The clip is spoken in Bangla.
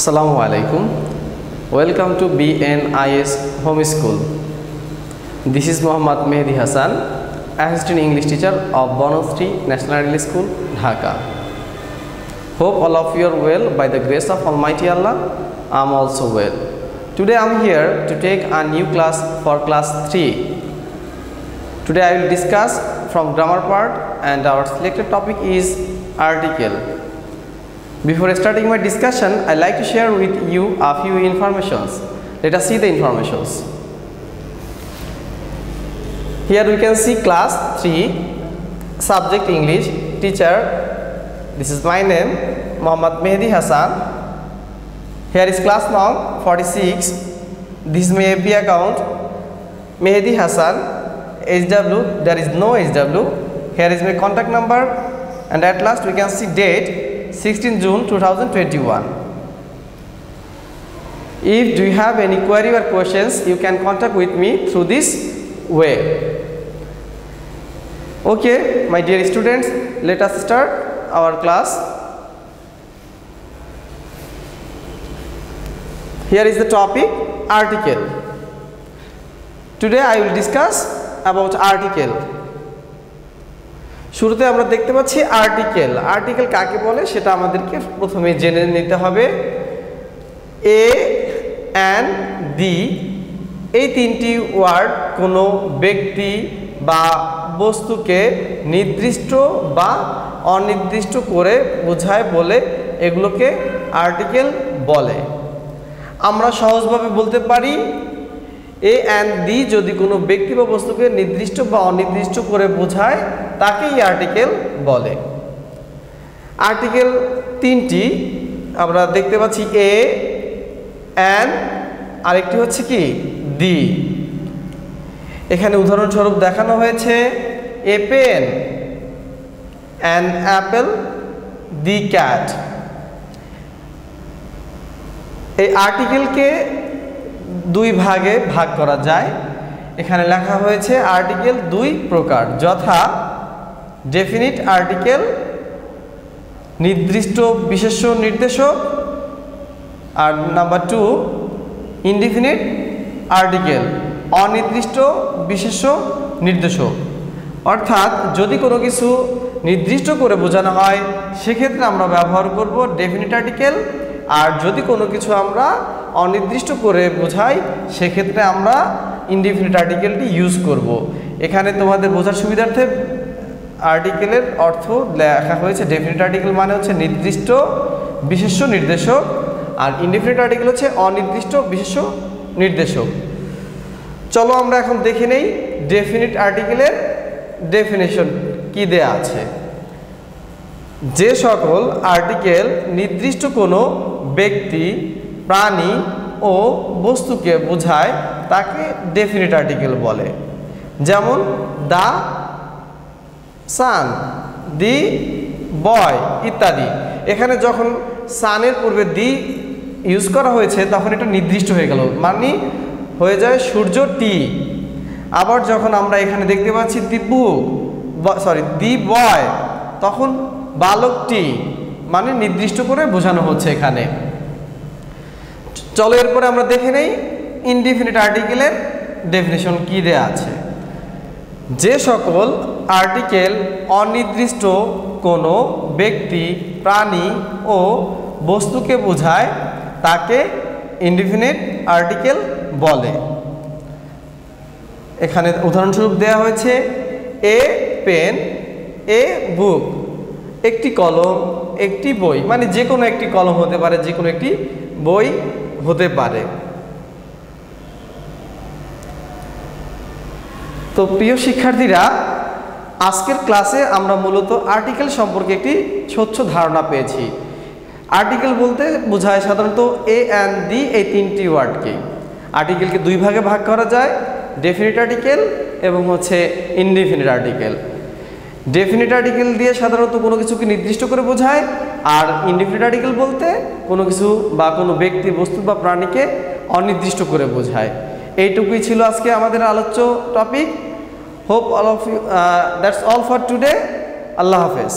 Assalamu alaikum. Welcome to BNIS Home School. This is Muhammad Mehdi Hassan, Assistant English Teacher of Bonostri National Early School, Dhaka. Hope all of you are well by the grace of Almighty Allah. I am also well. Today I am here to take a new class for class 3. Today I will discuss from grammar part, and our selected topic is article. Before starting my discussion, I like to share with you a few informations. Let us see the informations. Here we can see class 3, subject English, teacher. This is my name, Muhammad Mehdi Hassan. Here is class number 46. This is my FB account, Mehdi Hassan. HW, there is no HW. Here is my contact number, and at last we can see date 16 June 2021. If you have any query or questions, you can contact with me through this way. Okay, my dear students, let us start our class. Here is the topic, article. Today I will discuss about article. শুরুতে আমরা দেখতে পাচ্ছি আর্টিকেল। আর্টিকেল কাকে বলে সেটা আমাদেরকে প্রথমে জেনে নিতে হবে। এ অ্যান্ড দি এই তিনটি ওয়ার্ড কোনো ব্যক্তি বা বস্তুকে নির্দিষ্ট বা অনির্দিষ্ট করে বোঝায় বলে এগুলোকে আর্টিকেল বলে। আমরা সহজভাবে বলতে পারি এ অ্যান্ড দি যদি কোনো ব্যক্তি বা বস্তুকে নির্দিষ্ট বা অনির্দিষ্ট করে বোঝায় তাকেই আর্টিকেল বলে। আর্টিকেল তিনটি আমরা দেখতে পাচ্ছি, এ, অ্যান্ড, আরেকটি হচ্ছে কি দি। এখানে উদাহরণস্বরূপ দেখানো হয়েছে a pen, an apple, the cat. এই আর্টিকেলকে দুই ভাগে ভাগ করা যায়। এখানে লেখা হয়েছে আর্টিকেল দুই প্রকার, যথা ডেফিনিট আর্টিকেল, নির্দিষ্ট বিশেষ্য নির্দেশক, আর নাম্বার 2 ইনডিফিনিট আর্টিকেল, অনির্দিষ্ট বিশেষ্য নির্দেশক। অর্থাৎ যদি কোনো কিছু নির্দিষ্ট করে বোঝানো হয় সেক্ষেত্রে আমরা ব্যবহার করব ডেফিনিট আর্টিকেল, আর যদি কোনো কিছু আমরা অনির্দিষ্ট করে বোঝাই সেক্ষেত্রে আমরা ইনডিফিনিট আর্টিকেলটি ইউজ করব। এখানে তোমাদের বোঝার সুবিধার্থে আর্টিকেলের অর্থ লেখা হয়েছে ডেফিনিট আর্টিকেল মানে হচ্ছে নির্দিষ্ট বিশেষ্য নির্দেশক, আর ইনডিফিনিট আর্টিকেল হচ্ছে অনির্দিষ্ট বিশেষ্য নির্দেশক। চলো আমরা এখন দেখে নেই ডেফিনিট আর্টিকেলের ডেফিনেশন কি দেয়া আছে। যে সকল আর্টিকেল নির্দিষ্ট কোনো ব্যক্তি, প্রাণী ও বস্তুকে বোঝায় তাকে ডেফিনিট আর্টিকেল বলে। যেমন দা সান, দি বয় ইত্যাদি। এখানে যখন সানের পূর্বে দি ইউজ করা হয়েছে তখন এটা নির্দিষ্ট হয়ে গেল, মানে হয়ে যায় সূর্য টি। আবার যখন আমরা এখানে দেখতে পাচ্ছি দি বয়, তখন বালকটি, মানে নির্দিষ্ট করে বোঝানো হচ্ছে এখানে। চলো এরপরে আমরা দেখে নেই ইনডিফিনিট আর্টিকেলের ডেফিনেশন কি দেয়া আছে। যে সকল আর্টিকেল অনির্দিষ্ট কোনো ব্যক্তি, প্রাণী ও বস্তুকে বোঝায় তাকে ইনডিফিনিট আর্টিকেল বলে। এখানে উদাহরণস্বরূপ দেওয়া হয়েছে এ পেন, এ বুক, একটি কলম, একটি বই, মানে যে কোনো একটি কলম হতে পারে, যে কোনো একটি বই হতে পারে। তো প্রিয় শিক্ষার্থীরা, আজকের ক্লাসে আমরা মূলত আর্টিকেল সম্পর্কে একটি স্বচ্ছ ধারণা পেয়েছি। আর্টিকেল বলতে বোঝায় সাধারণত এ অ্যান্ড দি এই তিনটি ওয়ার্ডকে। আর্টিকেলকে দুই ভাগে ভাগ করা যায়, ডেফিনিট আর্টিকেল এবং হচ্ছে ইনডিফিনিট আর্টিকেল। ডেফিনিট আর্টিকেল দিয়ে সাধারণত কোনো কিছুকে নির্দিষ্ট করে বোঝায়, আর ইনডিফিনিট আর্টিকেল বলতে কোনো কিছু বা কোনো ব্যক্তি, বস্তু বা প্রাণীকে অনির্দিষ্ট করে বোঝায়। এইটুকুই ছিল আজকে আমাদের আলোচ্য topic. Hope all of you, that's all for today. আল্লাহ হাফেজ।